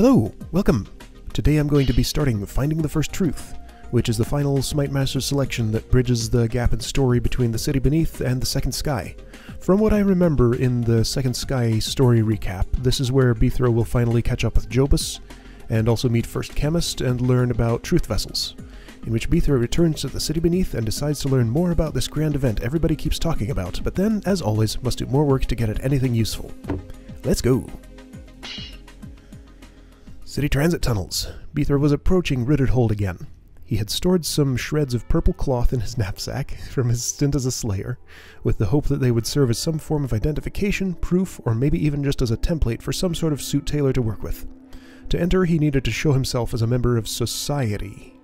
Hello, welcome! Today I'm going to be starting Finding the First Truth, which is the final Smite Master selection that bridges the gap in story between the City Beneath and the Second Sky. From what I remember in the Second Sky story recap, this is where Bithro will finally catch up with Jobus, and also meet First Chemist and learn about Truth Vessels, in which Bithro returns to the City Beneath and decides to learn more about this grand event everybody keeps talking about, but then, as always, must do more work to get at anything useful. Let's go! City transit tunnels. Bithro was approaching Rittered Hold again. He had stored some shreds of purple cloth in his knapsack from his stint as a slayer, with the hope that they would serve as some form of identification, proof, or maybe even just as a template for some sort of suit tailor to work with. To enter, he needed to show himself as a member of society.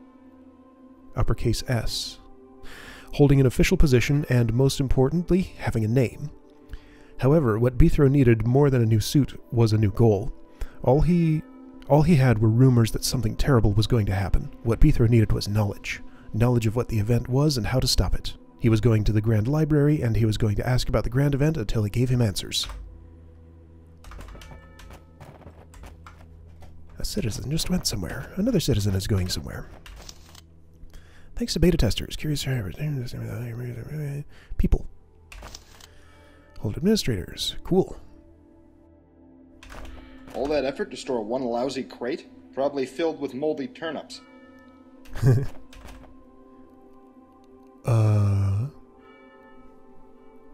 Uppercase S. Holding an official position, and most importantly, having a name. However, what Bithro needed more than a new suit was a new goal. All he had were rumors that something terrible was going to happen. What Bithro needed was knowledge. Knowledge of what the event was and how to stop it. He was going to the Grand Library, and he was going to ask about the Grand Event until he gave him answers. A citizen just went somewhere. Another citizen is going somewhere. Thanks to beta testers, curious people. Hold administrators. Cool. All that effort to store one lousy crate? Probably filled with moldy turnips.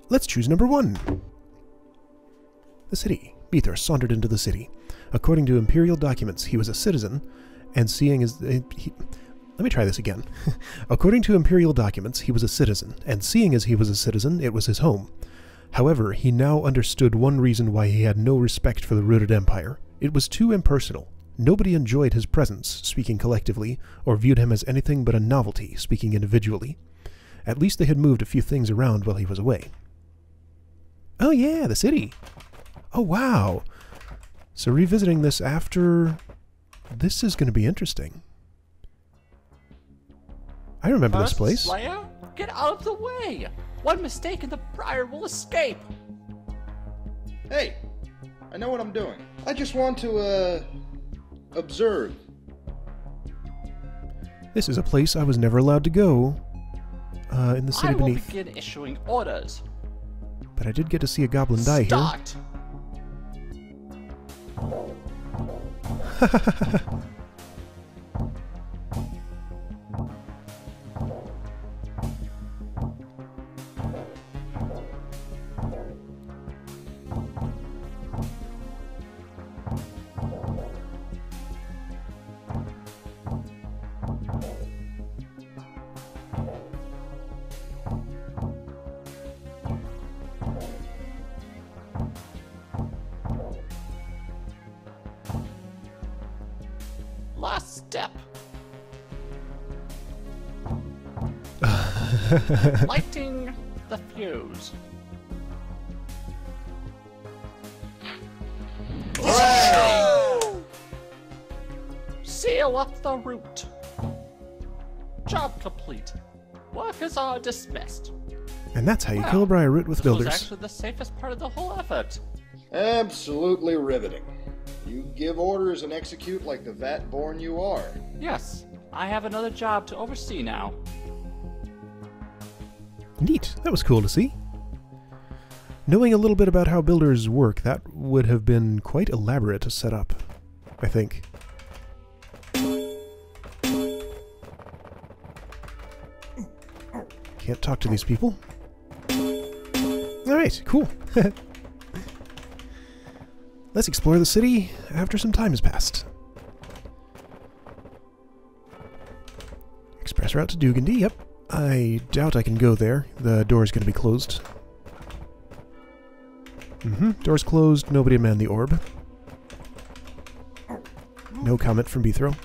Let's choose number 1. The city. Bithro sauntered into the city. According to Imperial documents, he was a citizen, and seeing as... Let me try this again. According to Imperial documents, he was a citizen, and seeing as he was a citizen, it was his home. However, he now understood one reason why he had no respect for the Rooted Empire. It was too impersonal. Nobody enjoyed his presence, speaking collectively, or viewed him as anything but a novelty, speaking individually. At least they had moved a few things around while he was away. Oh yeah, the city! Oh wow! So revisiting this after... This is going to be interesting. I remember this place. Slayer, get out of the way! One mistake and the briar will escape! Hey! I know what I'm doing. I just want to, observe. This is a place I was never allowed to go. In the City Beneath. I will begin issuing orders. But I did get to see a goblin die here. Start! Last step. Lighting the fuse. Hooray! Seal up the route. Job complete. Workers are dismissed. And that's how you kill a briar root with builders. This was actually the safest part of the whole effort. Absolutely riveting. You give orders and execute like the vat-born you are. Yes, I have another job to oversee now. Neat. That was cool to see. Knowing a little bit about how builders work, that would have been quite elaborate to set up, I think. Can't talk to these people. Alright, cool. Let's explore the city after some time has passed. Express route to Dugandy, yep. I doubt I can go there. The door is going to be closed. Door's closed, nobody manned the orb. No comment from Bithro.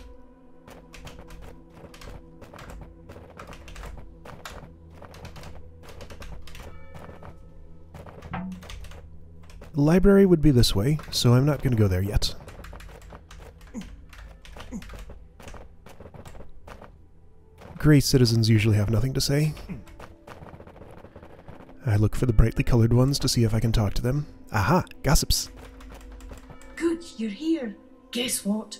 The library would be this way, so I'm not going to go there yet. Gray citizens usually have nothing to say. I look for the brightly colored ones to see if I can talk to them. Aha! Gossips! Good, you're here. Guess what?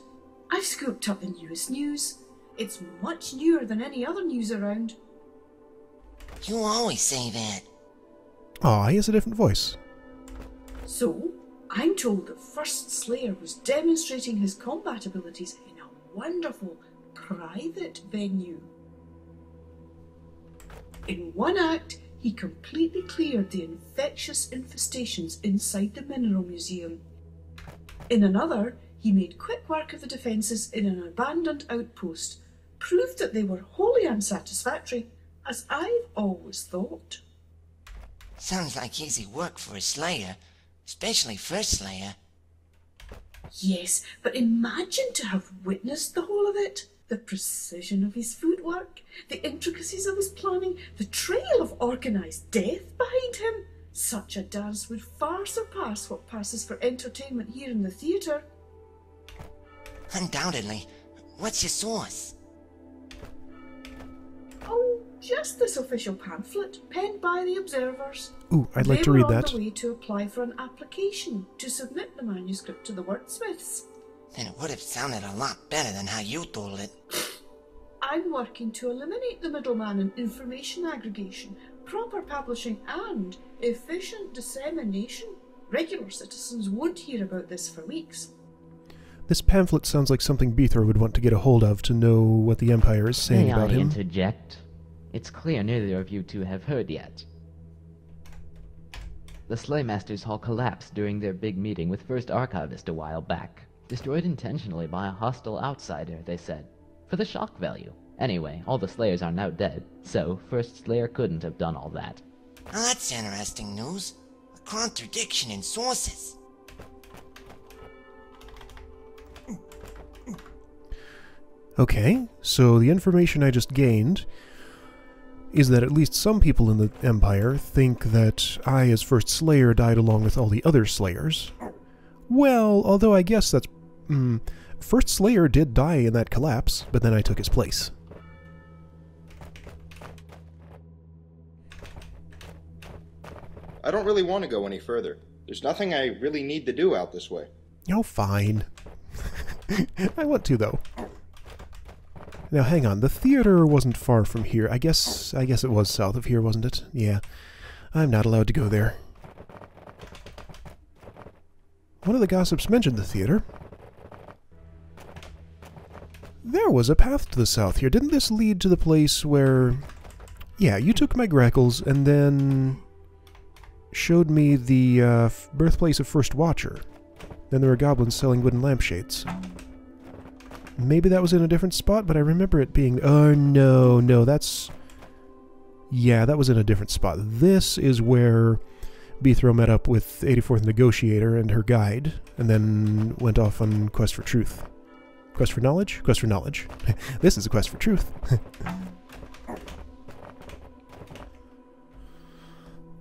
I've scooped up the newest news. It's much newer than any other news around. You always say that. Aw, he has a different voice. So, I'm told that First Slayer was demonstrating his combat abilities in a wonderful, private venue. In one act, he completely cleared the infectious infestations inside the Mineral Museum. In another, he made quick work of the defences in an abandoned outpost, proved that they were wholly unsatisfactory, as I've always thought. Sounds like easy work for a Slayer, especially First Slayer. Yes, but imagine to have witnessed the whole of it. The precision of his footwork, the intricacies of his planning, the trail of organised death behind him. Such a dance would far surpass what passes for entertainment here in the theatre. Undoubtedly. What's your source? Oh, just this official pamphlet, penned by the observers. Ooh, I'd like to read that. They were on the way to apply for an application to submit the manuscript to the wordsmiths. Then it would have sounded a lot better than how you told it. I'm working to eliminate the middleman in information aggregation, proper publishing and efficient dissemination. Regular citizens won't hear about this for weeks. This pamphlet sounds like something Beethor would want to get a hold of to know what the Empire is saying May about I him. interject? It's clear neither of you two have heard yet. The Slaymaster's Hall collapsed during their big meeting with First Archivist a while back. Destroyed intentionally by a hostile outsider, they said. For the shock value. Anyway, all the Slayers are now dead, so First Slayer couldn't have done all that. Now that's interesting news. A contradiction in sources. Okay, so the information I just gained is that at least some people in the Empire think that I, as First Slayer, died along with all the other Slayers. Well, although I guess that's... First Slayer did die in that collapse, but then I took his place. I don't really want to go any further. There's nothing I really need to do out this way. Oh, fine. I want to, though. Now, hang on. The theater wasn't far from here. I guess it was south of here, wasn't it? Yeah. I'm not allowed to go there. One of the gossips mentioned the theater. There was a path to the south here. Didn't this lead to the place where... Yeah, you took my grackles and then showed me the birthplace of First Watcher. Then there were goblins selling wooden lampshades. Maybe that was in a different spot, but I remember it being... Oh, no, that's... Yeah, that was in a different spot. This is where Beethro met up with 84th Negotiator and her guide, and then went off on Quest for Truth. Quest for Knowledge? Quest for Knowledge. This is a Quest for Truth.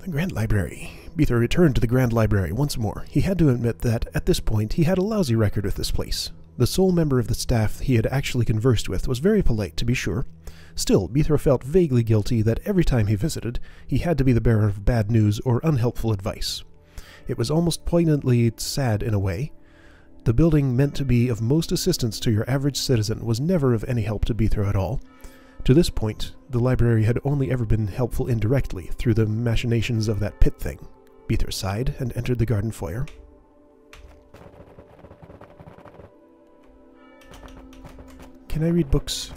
The Grand Library. Beethro returned to the Grand Library once more. He had to admit that, at this point, he had a lousy record with this place. The sole member of the staff he had actually conversed with was very polite, to be sure. Still, Beethro felt vaguely guilty that every time he visited, he had to be the bearer of bad news or unhelpful advice. It was almost poignantly sad in a way. The building meant to be of most assistance to your average citizen was never of any help to Beethro at all. To this point, the library had only ever been helpful indirectly through the machinations of that pit thing. Beethro sighed and entered the garden foyer. Can I read books?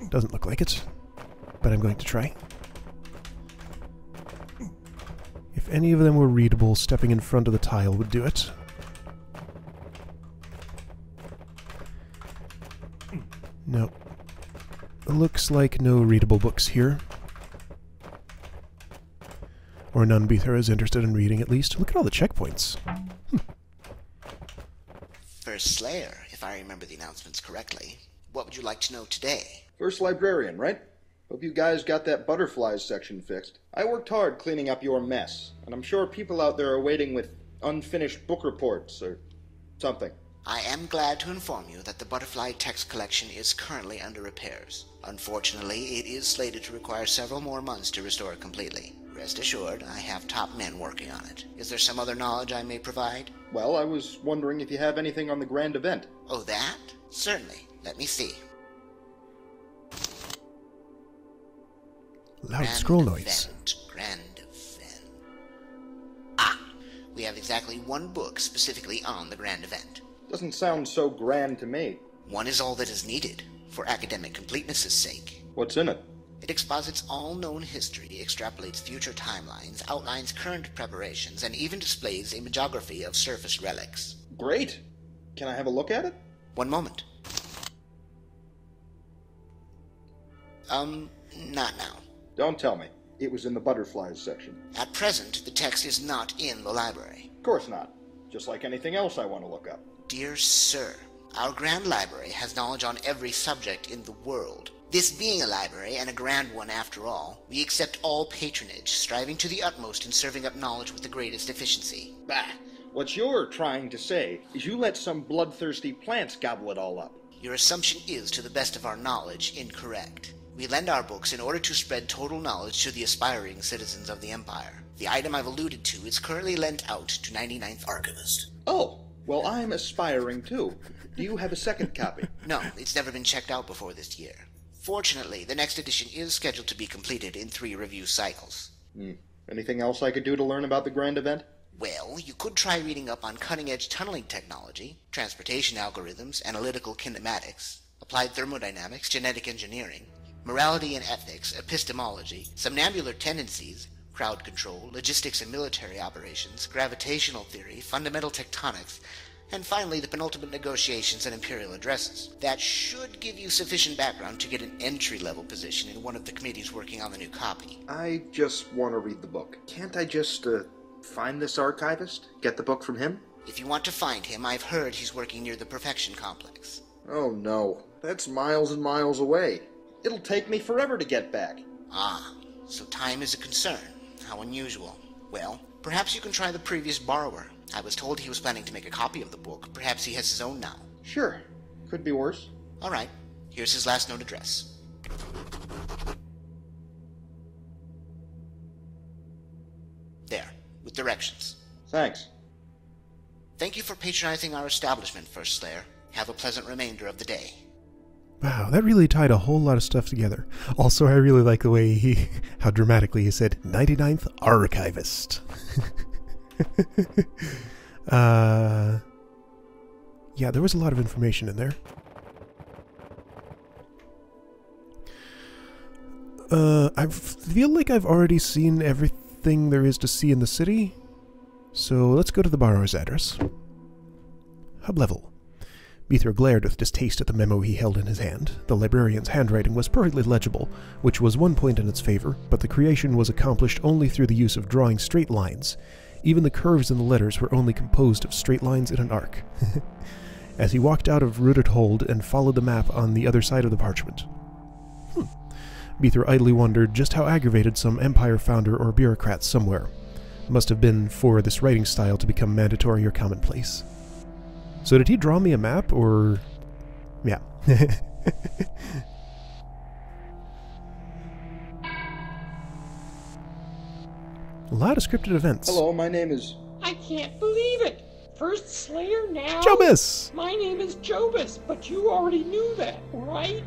Doesn't look like it, but I'm going to try. If any of them were readable, stepping in front of the tile would do it. No. Looks like no readable books here. Or none Beethro is interested in reading, at least. Look at all the checkpoints. First Slayer, if I remember the announcements correctly. What would you like to know today? First librarian, right? Hope you guys got that butterflies section fixed. I worked hard cleaning up your mess, and I'm sure people out there are waiting with unfinished book reports or something. I am glad to inform you that the butterfly text collection is currently under repairs. Unfortunately, it is slated to require several more months to restore it completely. Rest assured, I have top men working on it. Is there some other knowledge I may provide? Well, I was wondering if you have anything on the grand event. Oh, that? Certainly. Let me see. Loud scroll noise. Grand event. Ah! We have exactly one book specifically on the grand event. Doesn't sound so grand to me. One is all that is needed, for academic completeness' sake. What's in it? It exposits all known history, extrapolates future timelines, outlines current preparations, and even displays a imagography of surface relics. Great! Can I have a look at it? One moment. Not now. Don't tell me. It was in the butterflies section. At present, the text is not in the library. Of course not. Just like anything else I want to look up. Dear sir, our grand library has knowledge on every subject in the world. This being a library, and a grand one after all, we accept all patronage, striving to the utmost in serving up knowledge with the greatest efficiency. Bah! What you're trying to say is you let some bloodthirsty plants gobble it all up. Your assumption is, to the best of our knowledge, incorrect. We lend our books in order to spread total knowledge to the aspiring citizens of the Empire. The item I've alluded to is currently lent out to 99th Archivist. Oh, well, I'm aspiring too. Do you have a second copy? No, it's never been checked out before this year. Fortunately, the next edition is scheduled to be completed in 3 review cycles. Anything else I could do to learn about the grand event? Well, you could try reading up on cutting-edge tunneling technology, transportation algorithms, analytical kinematics, applied thermodynamics, genetic engineering, morality and ethics, epistemology, somnambular tendencies, crowd control, logistics and military operations, gravitational theory, fundamental tectonics, and finally the penultimate negotiations and imperial addresses. That should give you sufficient background to get an entry-level position in one of the committees working on the new copy. I just want to read the book. Can't I just, find this archivist? Get the book from him? If you want to find him, I've heard he's working near the Perfection Complex. Oh no, that's miles and miles away. It'll take me forever to get back. Ah, so time is a concern. How unusual. Well, perhaps you can try the previous borrower. I was told he was planning to make a copy of the book. Perhaps he has his own now. Sure. Could be worse. All right. Here's his last known address. There, with directions. Thanks. Thank you for patronizing our establishment, First Slayer. Have a pleasant remainder of the day. Wow, that really tied a whole lot of stuff together. Also, I really like the way how dramatically he said 99th Archivist. Yeah, there was a lot of information in there. I feel like I've already seen everything there is to see in the city, so let's go to the borrower's address. Hub level. Beether glared with distaste at the memo he held in his hand. The librarian's handwriting was perfectly legible, which was one point in its favor, but the creation was accomplished only through the use of drawing straight lines. Even the curves in the letters were only composed of straight lines in an arc. As he walked out of Rooted Hold and followed the map on the other side of the parchment. Beether idly wondered just how aggravated some Empire founder or bureaucrat somewhere must have been for this writing style to become mandatory or commonplace. So did he draw me a map, or... yeah. A lot of scripted events. Hello, my name is... I can't believe it! First Slayer now? Jobus! My name is Jobus, but you already knew that, right?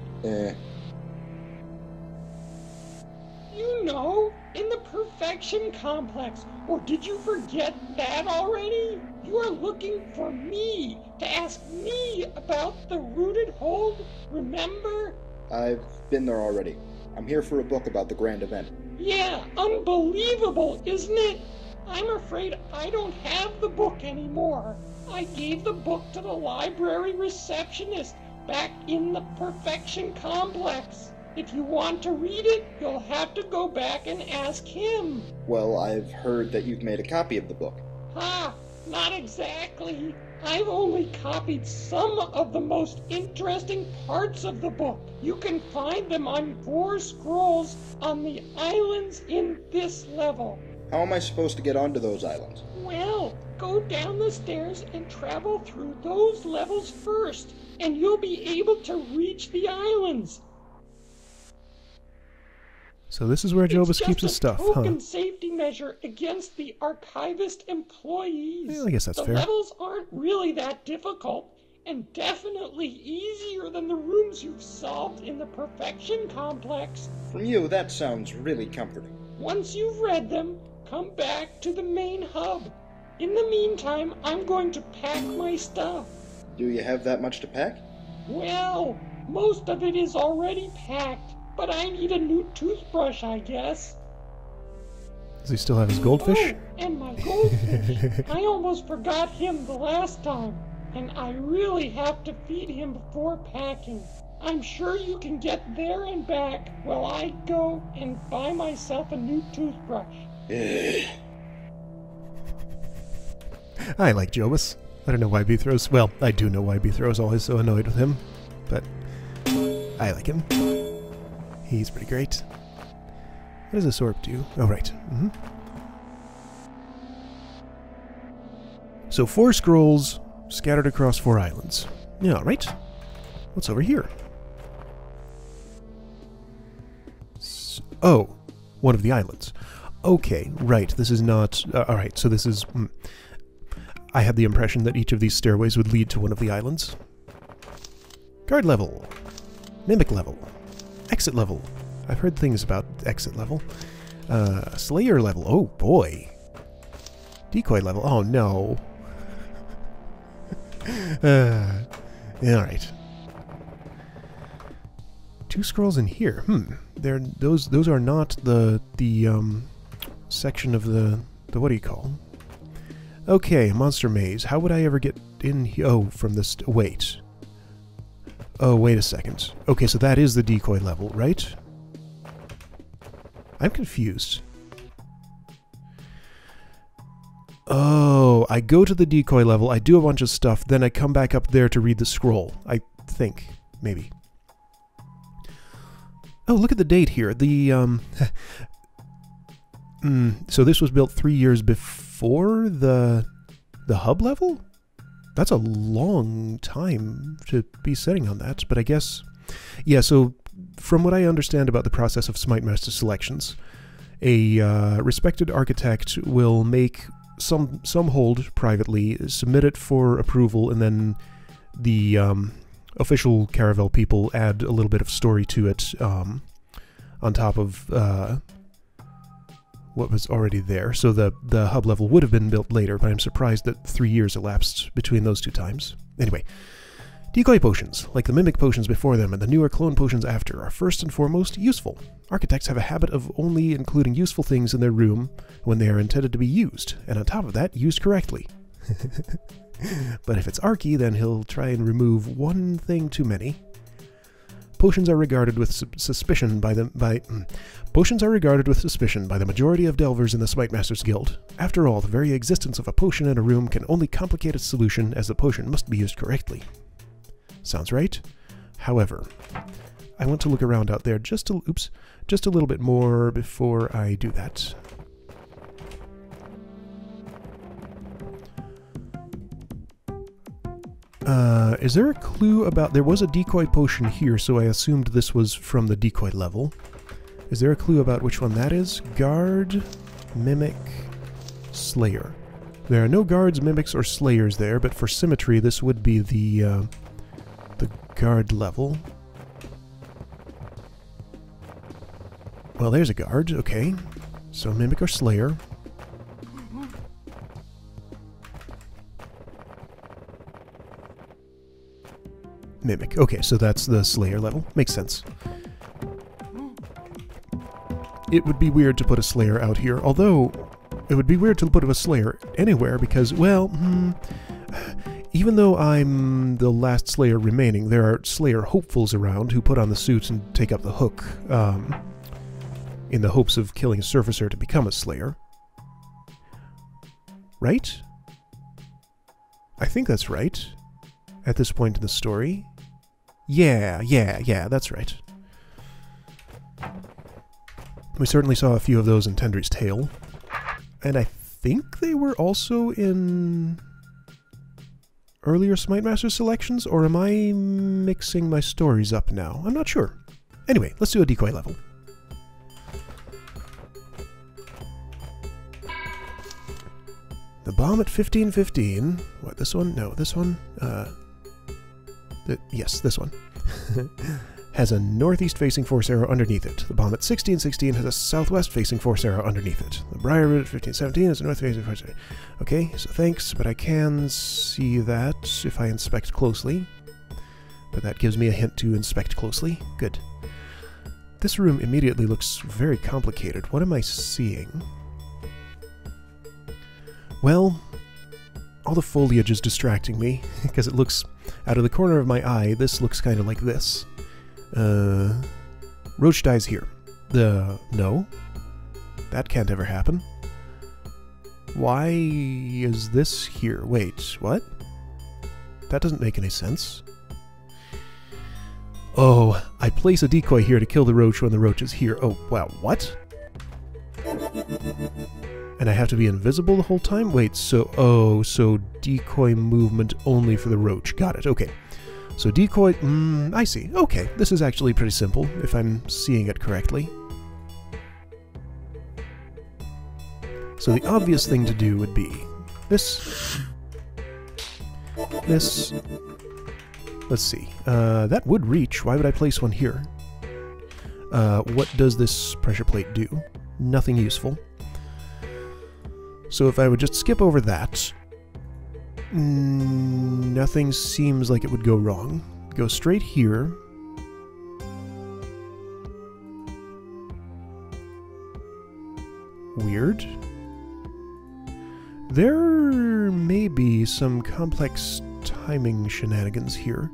You know, in the Perfection Complex. Or did you forget that already? You are looking for me, to ask me about the Rooted Hold, remember? I've been there already. I'm here for a book about the grand event. Yeah, unbelievable, isn't it? I'm afraid I don't have the book anymore. I gave the book to the library receptionist back in the Perfection Complex. If you want to read it, you'll have to go back and ask him. Well, I've heard that you've made a copy of the book. Ha! Not exactly. I've only copied some of the most interesting parts of the book. You can find them on 4 scrolls on the islands in this level. How am I supposed to get onto those islands? Well, go down the stairs and travel through those levels first, and you'll be able to reach the islands. So this is where Jobus keeps his stuff, It's just a token huh? safety measure against the archivist employees. Yeah, I guess that's the fair. levels aren't really that difficult, and definitely easier than the rooms you've solved in the Perfection Complex. From you, that sounds really comforting. Once you've read them, come back to the main hub. In the meantime, I'm going to pack my stuff. Do you have that much to pack? Well, most of it is already packed, but I need a new toothbrush, I guess. Does he still have his goldfish? Oh, and my goldfish. I almost forgot him the last time, and I really have to feed him before packing. I'm sure you can get there and back while I go and buy myself a new toothbrush. I like Jobus. I don't know why Beathros. Well, I do know why Beathros always so annoyed with him, but I like him. He's pretty great. What does this orb do? Oh, right. So 4 scrolls scattered across 4 islands. Yeah, right. What's over here? Oh, one of the islands. Okay, right. This is not... alright, so this is... I had the impression that each of these stairways would lead to one of the islands. Guard level. Mimic level. Exit level. I've heard things about exit level. Slayer level. Oh, boy. Decoy level. Oh, no. Alright. 2 scrolls in here. Those are not the section of the what do you call? Okay, monster maze. How would I ever get in here? Oh, from this... wait. Oh, wait a second. Okay, so that is the decoy level, right? I'm confused. Oh, I go to the decoy level, I do a bunch of stuff, then I come back up there to read the scroll. I think. Maybe. Oh, look at the date here. The, so this was built 3 years before the hub level? That's a long time to be sitting on that, but I guess... Yeah, so from what I understand about the process of Smite Master selections, a respected architect will make some hold privately, submit it for approval, and then the official Caravel people add a little bit of story to it on top of what was already there. So the hub level would have been built later, but I'm surprised that 3 years elapsed between those 2 times. Anyway, decoy potions, like the mimic potions before them and the newer clone potions after, are first and foremost useful. Architects have a habit of only including useful things in their room when they are intended to be used, and on top of that, used correctly. But if it's Archie, then he'll try and remove one thing too many. Potions are regarded with suspicion by the majority of delvers in the Smite Masters Guild. After all, the very existence of a potion in a room can only complicate its solution, as the potion must be used correctly. Sounds right? However, I want to look around out there just a little bit more before I do that. Is there a clue about... There was a decoy potion here, so I assumed this was from the decoy level. Is there a clue about which one that is? Guard, Mimic, Slayer. There are no guards, mimics, or slayers there, but for symmetry this would be the guard level. Well, there's a guard, okay. So mimic or slayer. Mimic. Okay, so that's the Slayer level. Makes sense. It would be weird to put a Slayer out here, although it would be weird to put a Slayer anywhere because, well, even though I'm the last Slayer remaining, there are Slayer hopefuls around who put on the suit and take up the hook, in the hopes of killing a surfacer to become a Slayer. Right? I think that's right. At this point in the story. Yeah, that's right. We certainly saw a few of those in Tendry's Tale. And I think they were also in earlier Smite Master selections, or am I mixing my stories up now? I'm not sure. Anyway, let's do a decoy level. The bomb at 1515. What, this one? No, this one? Yes, this one. Has a northeast-facing force arrow underneath it. The bomb at 1616 has a southwest-facing force arrow underneath it. The Briar Root at 1517 has a north-facing force arrow. Okay, so thanks, but I can see that if I inspect closely. But that gives me a hint to inspect closely. Good. This room immediately looks very complicated. What am I seeing? Well, all the foliage is distracting me, because it looks, out of the corner of my eye, this looks kind of like this. Roach dies here. No. That can't ever happen. Why is this here? Wait, what? That doesn't make any sense. Oh, I place a decoy here to kill the roach when the roach is here. Oh, wow, what? And I have to be invisible the whole time? Wait, so decoy movement only for the roach. Got it, okay. So decoy, I see. Okay, this is actually pretty simple, if I'm seeing it correctly. So the obvious thing to do would be this. Let's see. That would reach. Why would I place one here? What does this pressure plate do? Nothing useful. So if I would just skip over that, nothing seems like it would go wrong. Go straight here. Weird. There may be some complex timing shenanigans here.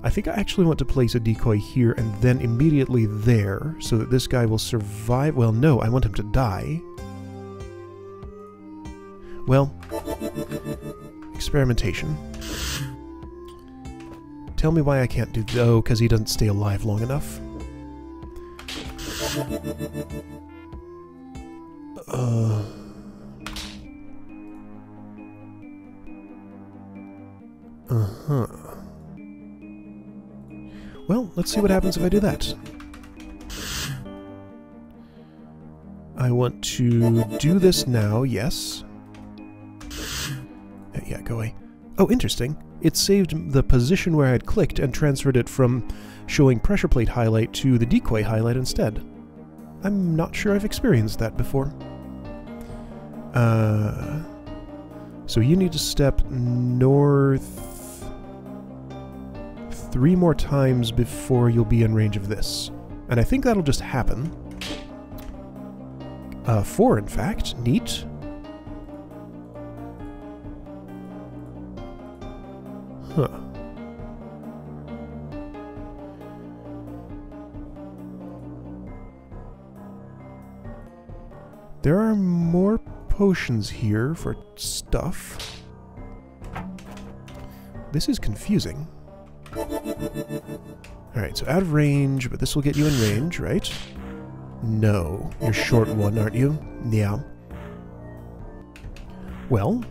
I think I actually want to place a decoy here and then immediately there, so that this guy will survive. Well, no, I want him to die. Well, experimentation. Tell me why I can't do... Oh, because he doesn't stay alive long enough. Well, let's see what happens if I do that. I want to do this now, yes. Yeah, go away. Oh, interesting. It saved the position where I had clicked and transferred it from showing pressure plate highlight to the decoy highlight instead. I'm not sure I've experienced that before. So you need to step north 3 more times before you'll be in range of this. And I think that'll just happen. 4, in fact. Neat. Huh. There are more potions here for stuff. This is confusing. Alright, so out of range, but this will get you in range, right? No. You're short one, aren't you? Yeah. Well,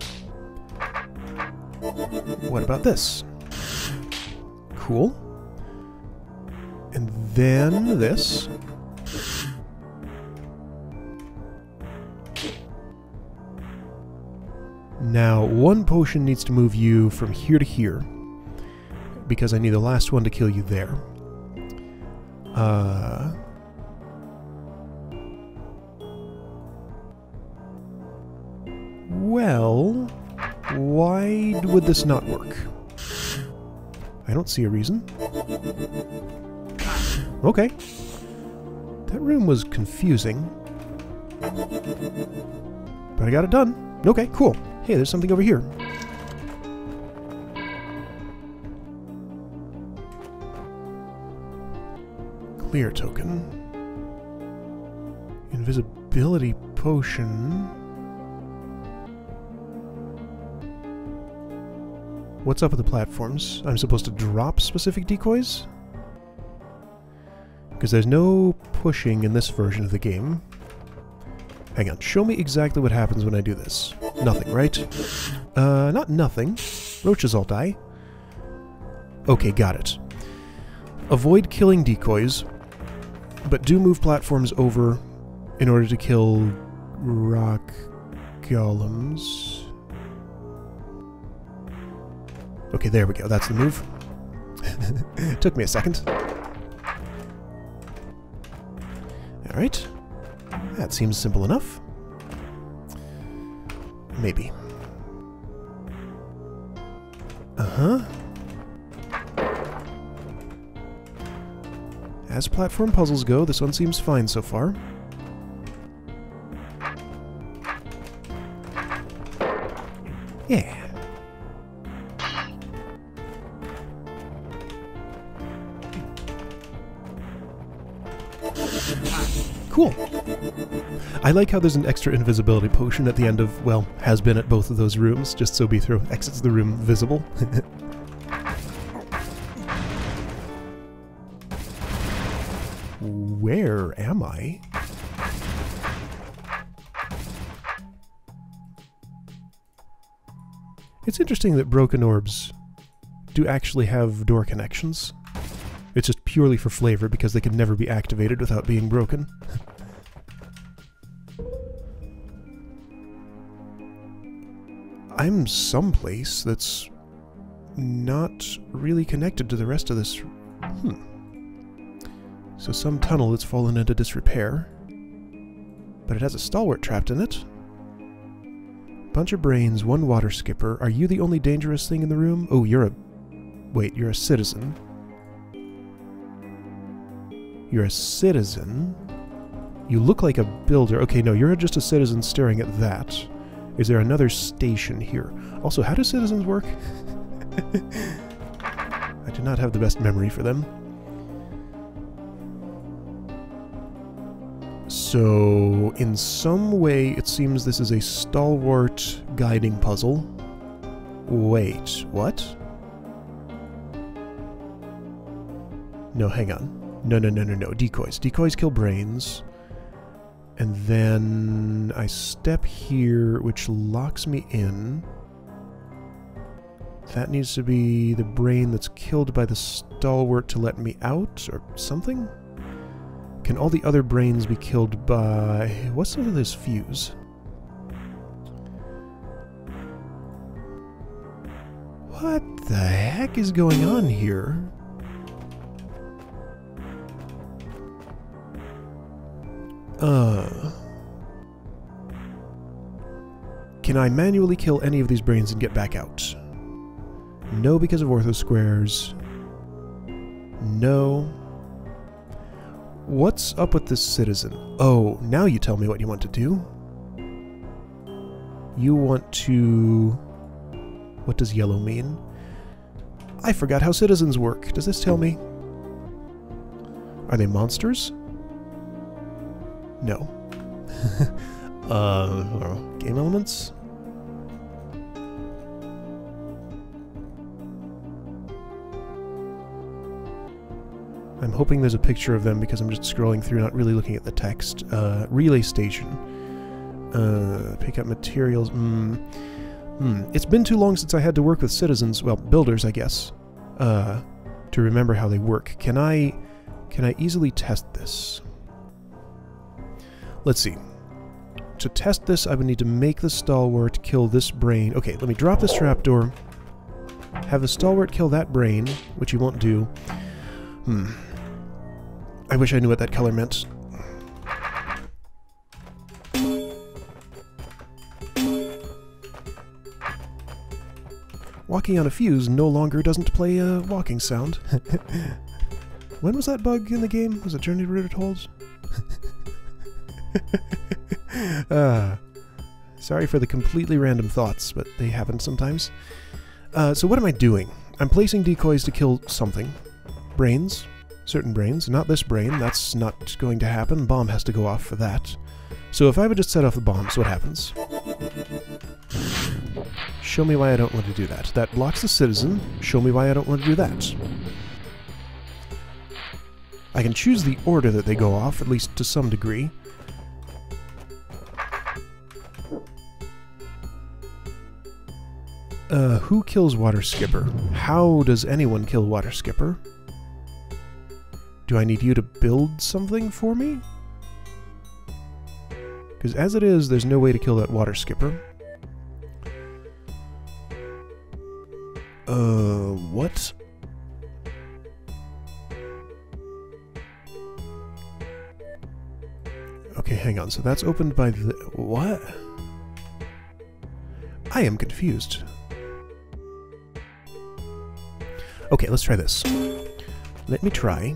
what about this? Cool. And then this. Now, 1 potion needs to move you from here to here, because I need the last one to kill you there. Well, why would this not work? I don't see a reason. Okay. That room was confusing. But I got it done. Okay, cool. Hey, there's something over here. Clear token. Invisibility potion. What's up with the platforms? I'm supposed to drop specific decoys? Because there's no pushing in this version of the game. Hang on, show me exactly what happens when I do this. Nothing, right? Not nothing. Roaches all die. Okay, got it. Avoid killing decoys, but do move platforms over in order to kill rock golems. Okay, there we go. That's the move. Took me a second. Alright. That seems simple enough. Maybe. Uh-huh. As platform puzzles go, this one seems fine so far. Yeah. Cool. I like how there's an extra invisibility potion at the end of, well, has been at both of those rooms, just so Beethro exits the room visible. Where am I? It's interesting that broken orbs do actually have door connections. It's just purely for flavor because they can never be activated without being broken. I'm someplace that's not really connected to the rest of this. So some tunnel that's fallen into disrepair. But it has a stalwart trapped in it. Bunch of brains, one water skipper. Are you the only dangerous thing in the room? Oh, you're a... Wait, you're a citizen. You're a citizen? You look like a builder. Okay, no, you're just a citizen staring at that. Is there another station here? Also, how do citizens work? I do not have the best memory for them. So, in some way, it seems this is a stalwart guiding puzzle. Wait, what? No, hang on. No. Decoys. Decoys kill brains. And then I step here, which locks me in. That needs to be the brain that's killed by the stalwart to let me out, or something? Can all the other brains be killed by... What's under this fuse? What the heck is going on here? Can I manually kill any of these brains and get back out? No, because of ortho squares. No. What's up with this citizen? Oh, now you tell me what you want to do. You want to... What does yellow mean? I forgot how citizens work. Does this tell me? Are they monsters? No. Game elements? I'm hoping there's a picture of them because I'm just scrolling through, not really looking at the text. Relay station. Pick up materials. It's been too long since I had to work with citizens, well, builders, I guess, to remember how they work. Can I easily test this? Let's see. To test this, I would need to make the stalwart kill this brain. Okay, let me drop this trapdoor. Have the stalwart kill that brain, which he won't do. I wish I knew what that color meant. Walking on a fuse no longer doesn't play a walking sound. When was that bug in the game? Was it Journey to Rooted Holds? Sorry for the completely random thoughts, but they happen sometimes. So what am I doing? I'm placing decoys to kill something. Brains. Certain brains. Not this brain. That's not going to happen. Bomb has to go off for that. So if I would just set off the bombs, what happens? Show me why I don't want to do that. That blocks the citizen. Show me why I don't want to do that. I can choose the order that they go off, at least to some degree. Who kills Water Skipper? How does anyone kill Water Skipper? Do I need you to build something for me? Because as it is, there's no way to kill that Water Skipper. What? Okay, hang on. So that's opened by the... What? I am confused. Okay, let's try this. Let me try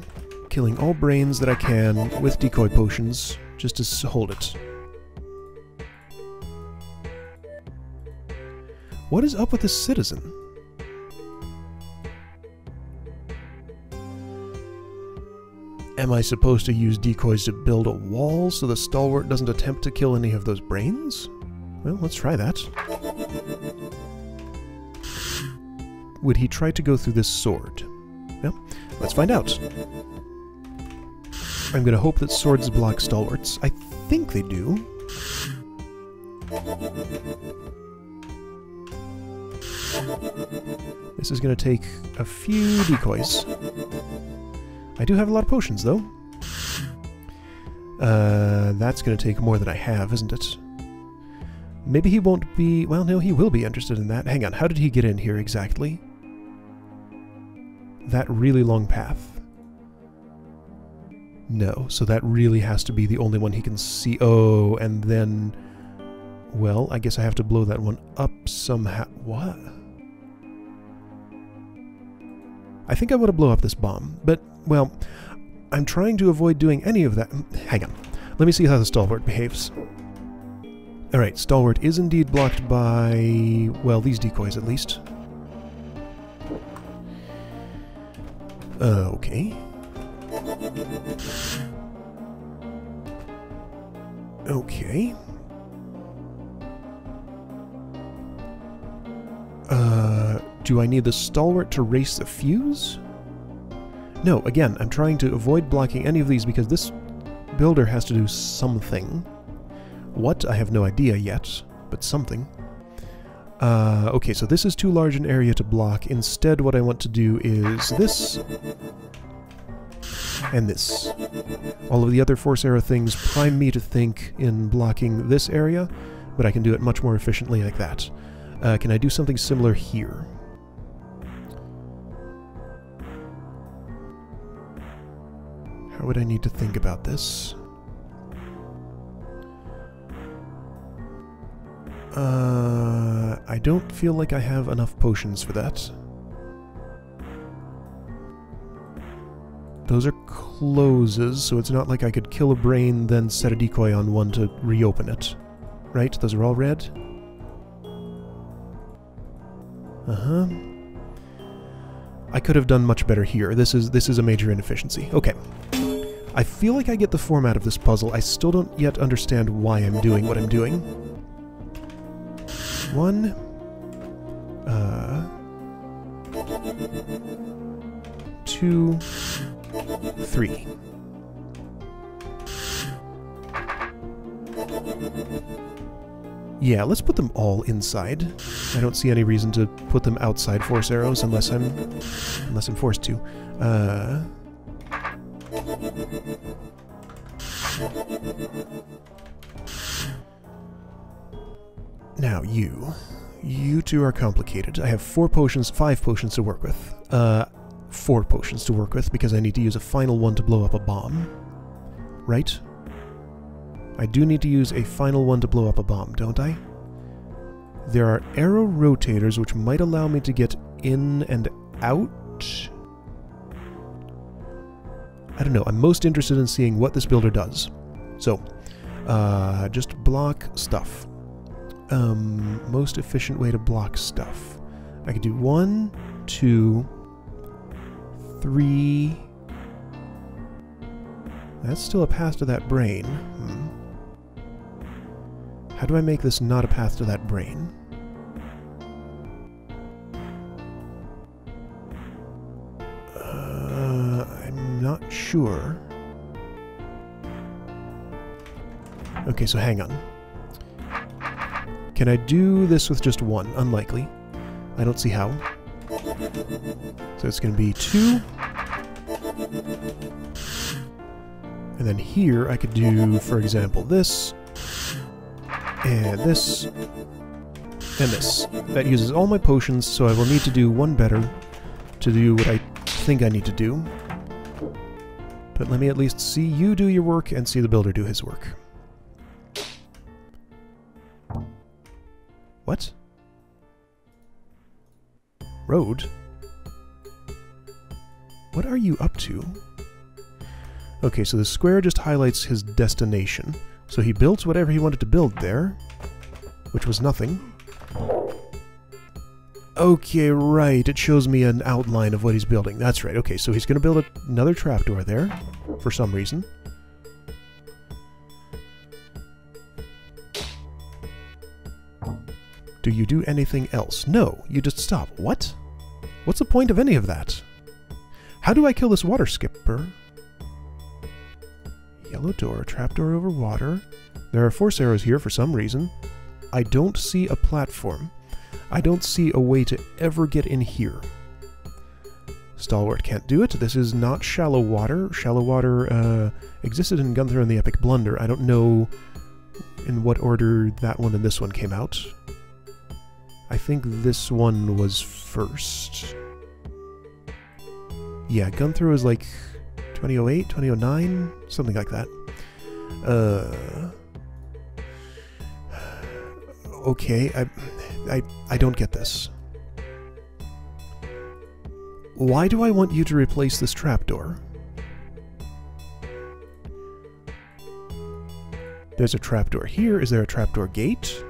killing all brains that I can with decoy potions, just to hold it. What is up with this citizen? Am I supposed to use decoys to build a wall so the stalwart doesn't attempt to kill any of those brains? Well, let's try that. Would he try to go through this sword? Well, let's find out. I'm going to hope that swords block stalwarts. I think they do. This is going to take a few decoys. I do have a lot of potions, though. That's going to take more than I have, isn't it? Maybe he won't be... Well, no, he will be interested in that. Hang on, how did he get in here exactly? That really long path. No, so that really has to be the only one he can see. Oh, and then... Well, I guess I have to blow that one up somehow. What? I think I want to blow up this bomb, but, well, I'm trying to avoid doing any of that. Hang on. Let me see how the stalwart behaves. Alright, stalwart is indeed blocked by, well, these decoys at least. Okay. Okay. Do I need the stalwart to race the fuse? No, again, I'm trying to avoid blocking any of these because this builder has to do something. What? I have no idea yet, but something. Okay, so this is too large an area to block. Instead, what I want to do is this and this. All of the other force arrow things prime me to think in blocking this area, but I can do it much more efficiently like that. Can I do something similar here? How would I need to think about this? I don't feel like I have enough potions for that. Those are closes, so it's not like I could kill a brain, then set a decoy on one to reopen it. Right? Those are all red? Uh-huh. I could have done much better here. This is a major inefficiency. Okay. I feel like I get the format of this puzzle. I still don't yet understand why I'm doing what I'm doing. 1. 2. 3. Yeah, let's put them all inside. I don't see any reason to put them outside force arrows unless I'm forced to. Now you two are complicated. I have 5 potions to work with. 4 potions to work with because I need to use a final one to blow up a bomb. Right? I do need to use a final one to blow up a bomb, don't I? There are arrow rotators which might allow me to get in and out. I don't know. I'm most interested in seeing what this builder does. So, just block stuff. Most efficient way to block stuff. I could do 1, 2, 3. That's still a path to that brain. How do I make this not a path to that brain? I'm not sure. Okay, so hang on. Can I do this with just 1? Unlikely. I don't see how. So it's going to be 2. And then here I could do, for example, this. And this. And this. That uses all my potions, so I will need to do one better to do what I think I need to do. But let me at least see you do your work and see the builder do his work. What? Road? What are you up to? Okay, so the square just highlights his destination. So he built whatever he wanted to build there, which was nothing. Okay, right, it shows me an outline of what he's building. That's right, okay, so he's going to build another trapdoor there, for some reason. Do you do anything else? No, you just stop. What? What's the point of any of that? How do I kill this water skipper? Yellow door, trapdoor over water. There are force arrows here for some reason. I don't see a platform. I don't see a way to ever get in here. Stalwart can't do it. This is not shallow water. Shallow water existed in Gunther and the Epic Blunder. I don't know in what order that one and this one came out. I think this one was first. Yeah, Gunther was like 2008, 2009, something like that. Okay, I don't get this. Why do I want you to replace this trapdoor? There's a trapdoor here. Is there a trapdoor gate?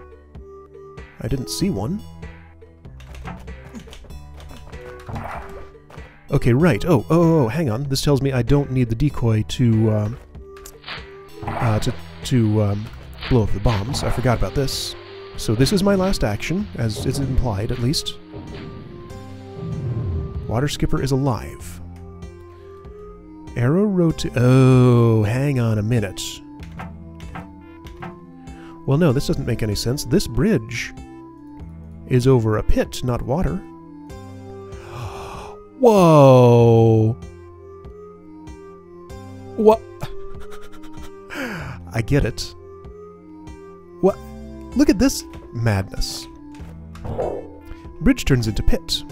I didn't see one. Okay, right. Oh, hang on. This tells me I don't need the decoy to blow up the bombs. I forgot about this. So this is my last action, as is implied, at least. Water skipper is alive. Arrow rotate. Oh, hang on a minute. Well, no, this doesn't make any sense. This bridge is over a pit, not water. Whoa! What? I get it. What? Look at this madness. Bridge turns into pit.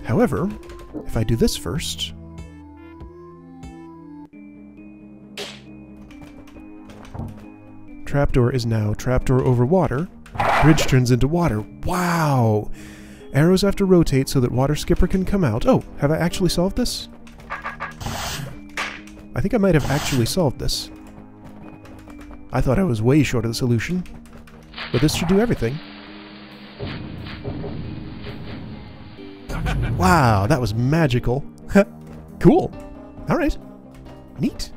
However, if I do this first... Trapdoor is now trapdoor over water. Bridge turns into water. Wow! Arrows have to rotate so that water skipper can come out. Oh, have I actually solved this? I think I might have actually solved this. I thought I was way short of the solution. But this should do everything. Wow, that was magical. Cool. Alright. Neat.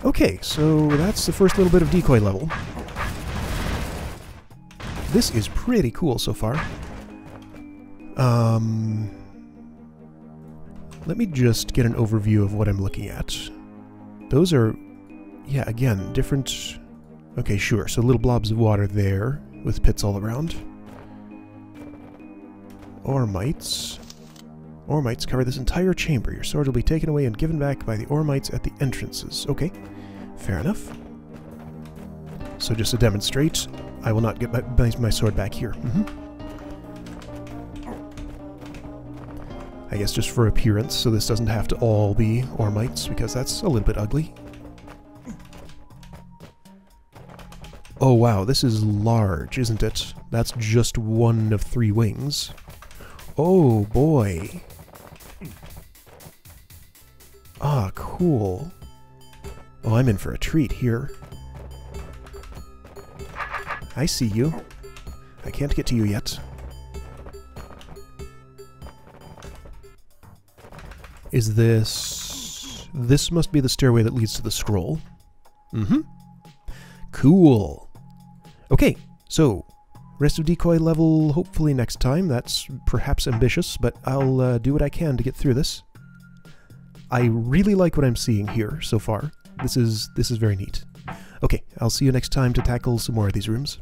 Okay, so that's the first little bit of decoy level. This is pretty cool so far. Let me just get an overview of what I'm looking at. Those are, yeah, again, different... Okay, sure, so little blobs of water there, with pits all around. Ormites. Ormites cover this entire chamber. Your sword will be taken away and given back by the Ormites at the entrances. Okay, fair enough. So just to demonstrate, I will not get my sword back here. I guess just for appearance, so this doesn't have to all be Ormites, because that's a little bit ugly. Oh wow, this is large, isn't it? That's just one of 3 wings. Oh boy. Ah, cool. Oh, I'm in for a treat here. I see you. I can't get to you yet. Is this... This must be the stairway that leads to the scroll. Cool. Okay, so... Rest of decoy level hopefully next time. That's perhaps ambitious, but I'll do what I can to get through this. I really like what I'm seeing here so far. This is very neat. Okay, I'll see you next time to tackle some more of these rooms.